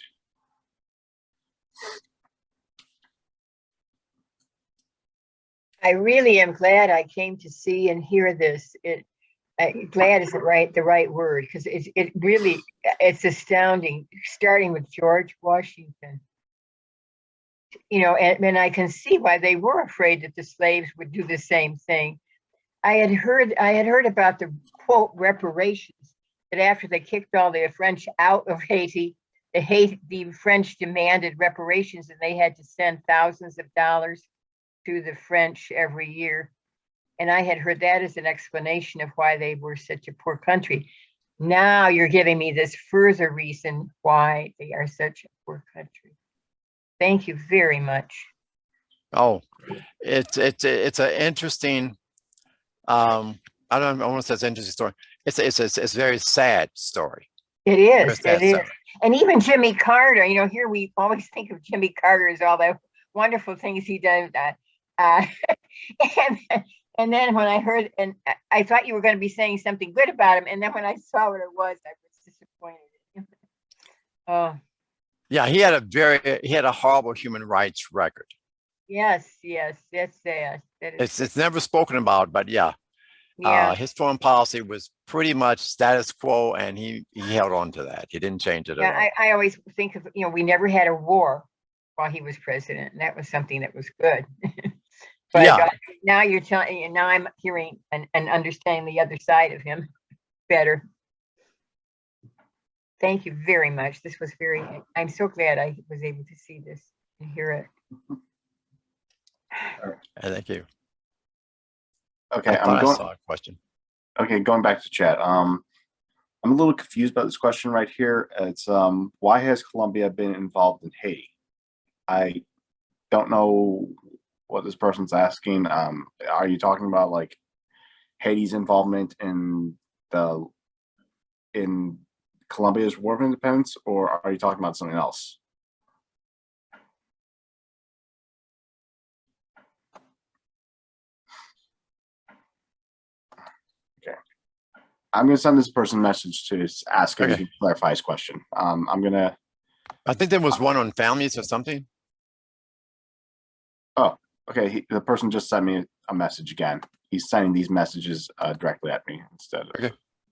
I really am glad I came to see and hear this. Glad isn't the right word, because it's astounding, starting with George Washington. And I can see why they were afraid that the slaves would do the same thing. I had heard about the quote reparations, that after they kicked all the French out of Haiti, the French demanded reparations, and they had to send thousands of dollars to the French every year. And I had heard that as an explanation of why they were such a poor country. Now you're giving me this further reason why they are such a poor country. Thank you very much. Oh, it's an interesting, I want to say it's an interesting story. It's a very sad story. It is. And even Jimmy Carter, you know, here we always think of Jimmy Carter as all the wonderful things he did. Uh, and then when I heard, and I thought you were going to be saying something good about him, and then when I saw what it was, I was disappointed in him. Oh, Yeah, he had a horrible human rights record. yes, that's sad. It's never spoken about, but yeah. Yeah. His foreign policy was pretty much status quo, and he held on to that. He didn't change it at all. Yeah, I always think of, you know, we never had a war while he was president, and that was something that was good. But Yeah. Now you're telling, and now I'm hearing and understanding the other side of him better. Thank you very much. This was I'm so glad I was able to see this and hear it. Thank you. Okay, I saw a question. Okay, going back to chat. I'm a little confused about this question right here. It's why has Colombia been involved in Haiti? I don't know what this person's asking. Are you talking about like Haiti's involvement in Colombia's War of Independence, or are you talking about something else? Okay, I'm gonna send this person a message to ask if he can clarify his question. I think there was one on families or something. Oh, okay. The person just sent me a message again. He's sending these messages directly at me instead of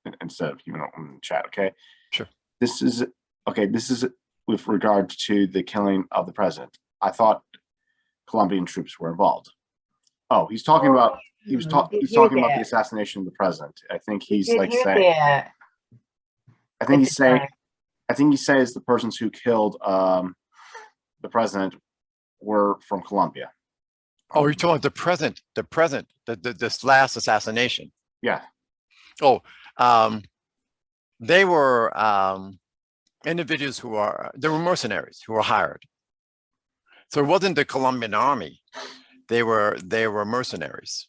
in the chat. Okay. Sure. This is with regard to the killing of the president. I thought Colombian troops were involved. Oh, he's talking about he's talking about the assassination of the president. I think he's like saying. I think he's saying. I think he says the persons who killed the president were from Colombia. Oh, you're talking about the present, this last assassination. Yeah. Oh, they were individuals they were mercenaries who were hired. So it wasn't the Colombian army. They were mercenaries.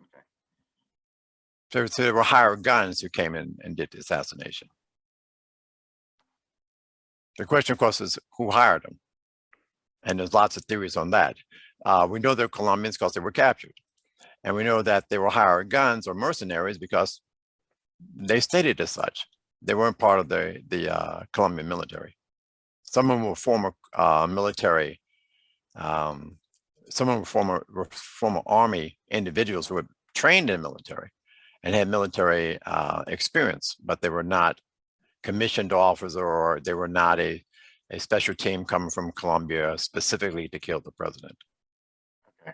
Okay. So they were hired guns who came in and did the assassination. The question, of course, is who hired them? And there's lots of theories on that. We know they're Colombians because they were captured. And we know that they were hired guns or mercenaries because they stated as such. They weren't part of the Colombian military. Some of them were former military, some of them were former army individuals who were trained in the military and had military experience, but they were not commissioned officers, or they were not a special team coming from Colombia specifically to kill the president. Okay.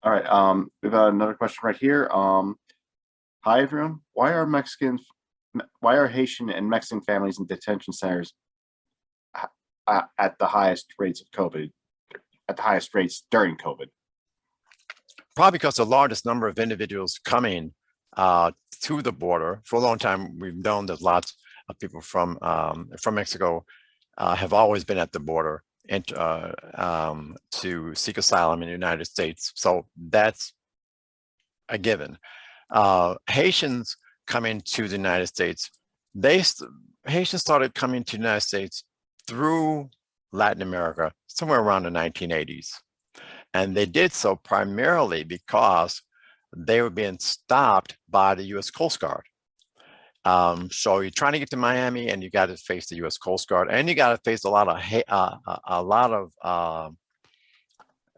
All right. We've got another question right here. Hi everyone. Why are Haitian and Mexican families in detention centers at the highest rates of COVID? At the highest rates during COVID? Probably because the largest number of individuals coming to the border. For a long time, we've known that lots of people from Mexico have always been at the border and to seek asylum in the United States. So that's a given. Haitians coming to the United States, Haitians started coming to the United States through Latin America somewhere around the 1980s. And they did so primarily because they were being stopped by the U.S. Coast Guard. So you're trying to get to Miami, and you got to face the U.S. Coast Guard, and you got to face a lot of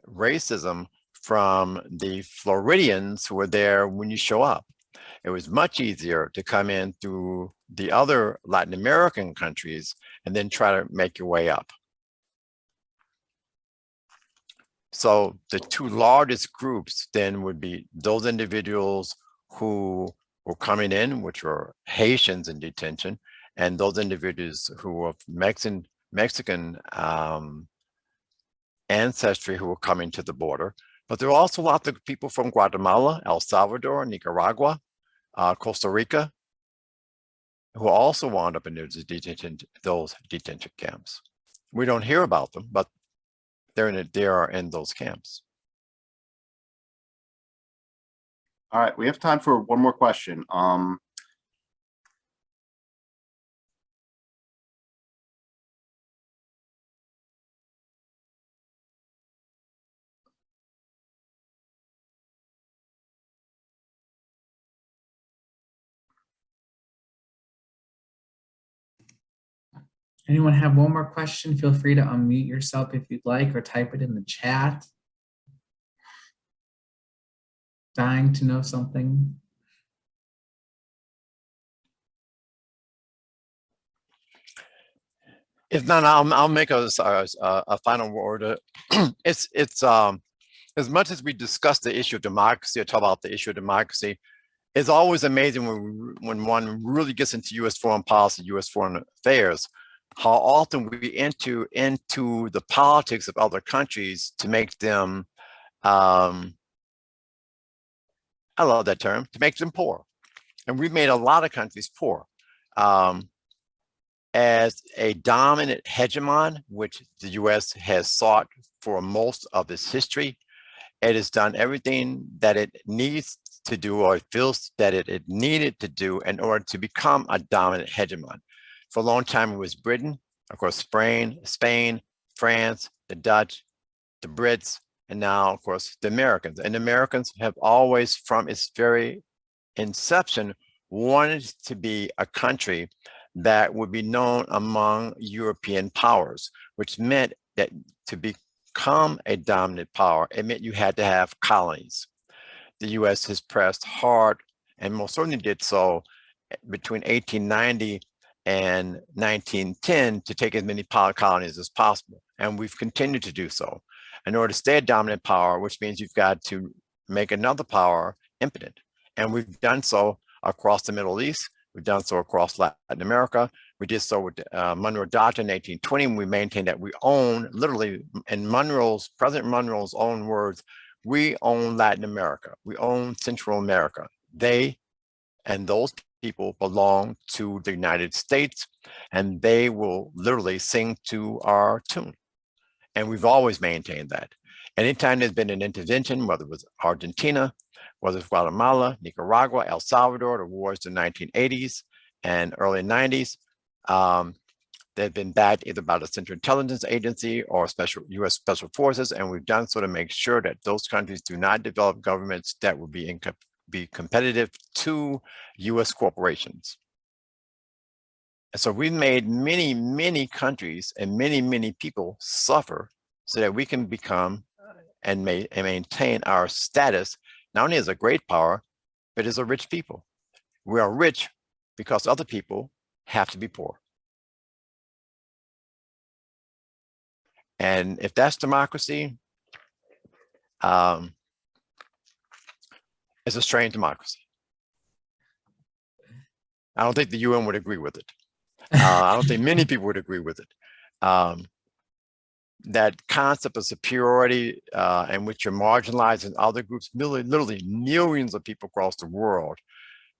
racism from the Floridians who were there when you show up. It was much easier to come in through the other Latin American countries and then try to make your way up. So the two largest groups then would be those individuals who were coming in, which were Haitians in detention, and those individuals who were Mexican ancestry who were coming to the border. But there were also lots of people from Guatemala, El Salvador, Nicaragua, Costa Rica, who also wound up in those detention camps. We don't hear about them, but they are in those camps. All right, we have time for one more question. Anyone have one more question? Feel free to unmute yourself if you'd like, or type it in the chat. Dying to know something. If not, I'll make a final word. It's as much as we discuss the issue of democracy or talk about the issue of democracy, it's always amazing when one really gets into U.S. foreign policy, U.S. foreign affairs, how often we enter into the politics of other countries to make them, I love that term, to make them poor. And we've made a lot of countries poor. As a dominant hegemon, which the U.S. has sought for most of its history, it has done everything that it needs to do, or it feels that it needed to do in order to become a dominant hegemon. For a long time, it was Britain, of course, Spain, France, the Dutch, the Brits, and now, of course, the Americans. And the Americans have always, from its very inception, wanted to be a country that would be known among European powers, which meant that to become a dominant power, it meant you had to have colonies. The US has pressed hard, and most certainly did so between 1890 and 1910 to take as many colonies as possible. And we've continued to do so. In order to stay a dominant power, which means you've got to make another power impotent. And we've done so across the Middle East. We've done so across Latin America. We did so with Monroe Doctrine in 1820. And we maintained that we own, literally, in President Monroe's own words, we own Latin America. We own Central America. They and those people belong to the United States, and they will literally sing to our tune. And we've always maintained that. Anytime there's been an intervention, whether it was Argentina, whether it's Guatemala, Nicaragua, El Salvador, the wars in the 1980s and early 90s, they've been backed either by the Central Intelligence Agency or U.S. Special Forces, and we've done so to make sure that those countries do not develop governments that would be competitive to U.S. corporations. And so we've made many, many countries and many, many people suffer so that we can become and maintain our status, not only as a great power, but as a rich people. We are rich because other people have to be poor. And if that's democracy, it's a strange democracy. I don't think the UN would agree with it. I don't think many people would agree with it. That concept of superiority in which you're marginalizing other groups, literally millions of people across the world,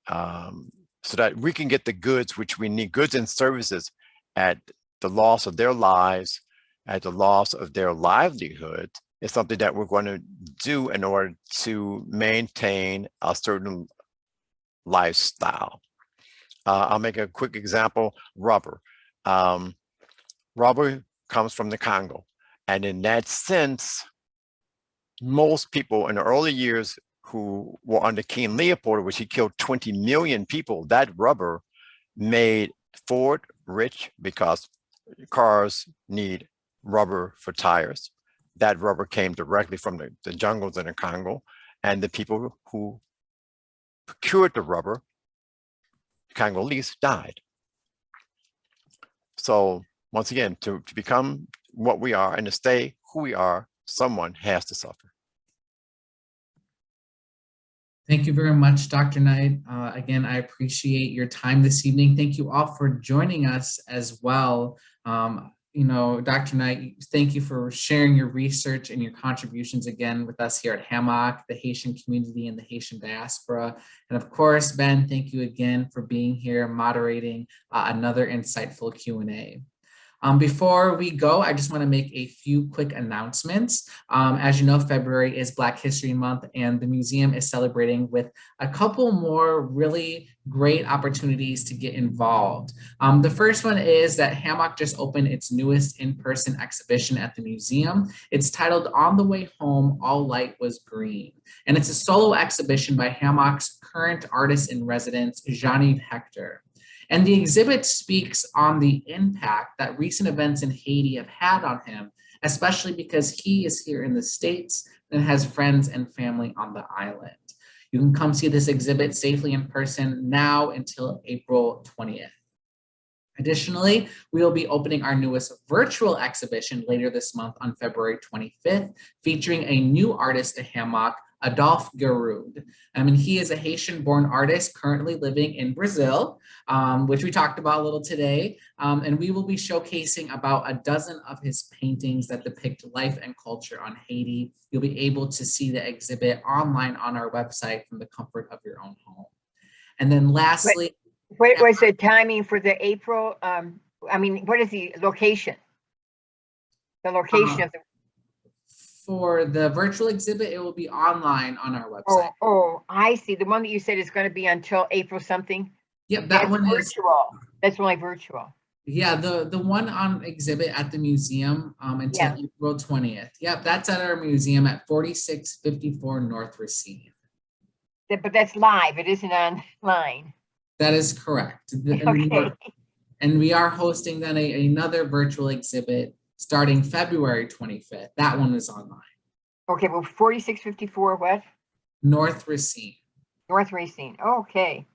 so that we can get the goods which we need, goods and services, at the loss of their lives, at the loss of their livelihood, is something that we're going to do in order to maintain a certain lifestyle. I'll make a quick example, rubber. Rubber comes from the Congo. And in that sense, most people in the early years who were under King Leopold, which he killed 20 million people, that rubber made Ford rich because cars need rubber for tires. That rubber came directly from the jungles in the Congo, and the people who procured the rubber, Congolese, died. So once again, to become what we are and to stay who we are, someone has to suffer. Thank you very much, Dr. Knight. Again, I appreciate your time this evening. Thank you all for joining us as well. You know, Dr. Knight, thank you for sharing your research and your contributions again with us here at HAMOC, the Haitian community and the Haitian diaspora. And of course, Ben, thank you again for being here, moderating another insightful Q&A. Before we go, I just want to make a few quick announcements. As you know, February is Black History Month, and the museum is celebrating with a couple more really great opportunities to get involved. The first one is that HAMOC just opened its newest in-person exhibition at the museum. It's titled On the Way Home, All Light Was Green. And it's a solo exhibition by HAMOC's current artist in residence, Jean-Yves Hector. And the exhibit speaks on the impact that recent events in Haiti have had on him, especially because he is here in the States and has friends and family on the island. You can come see this exhibit safely in person now until April 20th. Additionally, we will be opening our newest virtual exhibition later this month on February 25th, featuring a new artist at HAMOC, Adolphe Giroud. And he is a Haitian-born artist currently living in Brazil, which we talked about a little today. And we will be showcasing about a dozen of his paintings that depict life and culture on Haiti. You'll be able to see the exhibit online on our website from the comfort of your own home. And then lastly— What was the timing for the April? What is the location? The location of the— For the virtual exhibit, it will be online on our website. Oh, I see. The one that you said is going to be until April something? Yep, that one is virtual. That's only virtual. Yeah, the one on exhibit at the museum until April 20th. Yep, that's at our museum at 4654 North Racine. But that's live. It isn't online. That is correct. Okay. And we are hosting then another virtual exhibit starting February 25th. That one is online. Okay, well, 4654 what? North Racine. North Racine. Okay.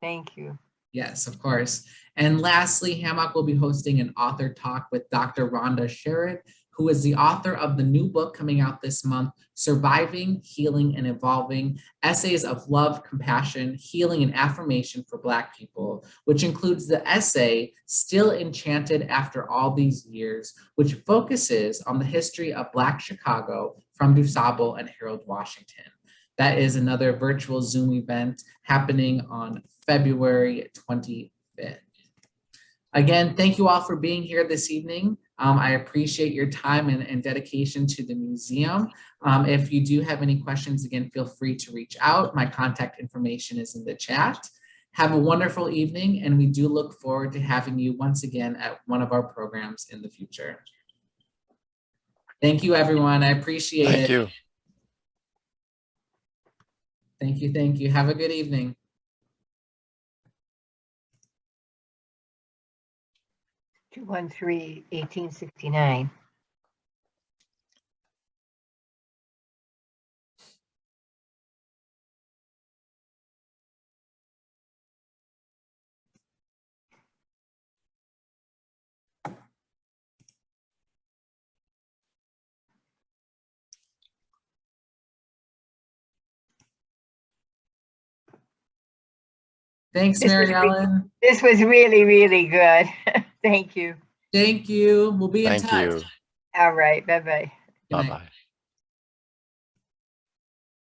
Thank you. Yes, of course. And lastly, HAMOC will be hosting an author talk with Dr. Rhonda Sherrod, who is the author of the new book coming out this month, Surviving, Healing, and Evolving, Essays of Love, Compassion, Healing, and Affirmation for Black People, which includes the essay, Still Enchanted After All These Years, which focuses on the history of Black Chicago from DuSable and Harold Washington. That is another virtual Zoom event happening on February 25th. Again, thank you all for being here this evening. I appreciate your time and dedication to the museum. If you do have any questions, again, feel free to reach out. My contact information is in the chat. Have a wonderful evening, and we do look forward to having you once again at one of our programs in the future. Thank you, everyone. I appreciate it. Thank you. Thank you. Thank you. Have a good evening. (213-1869). Thanks, Mary Ellen. This was really, really good. Thank you. Thank you. We'll be in touch. Thank you. All right. Bye-bye. Bye-bye.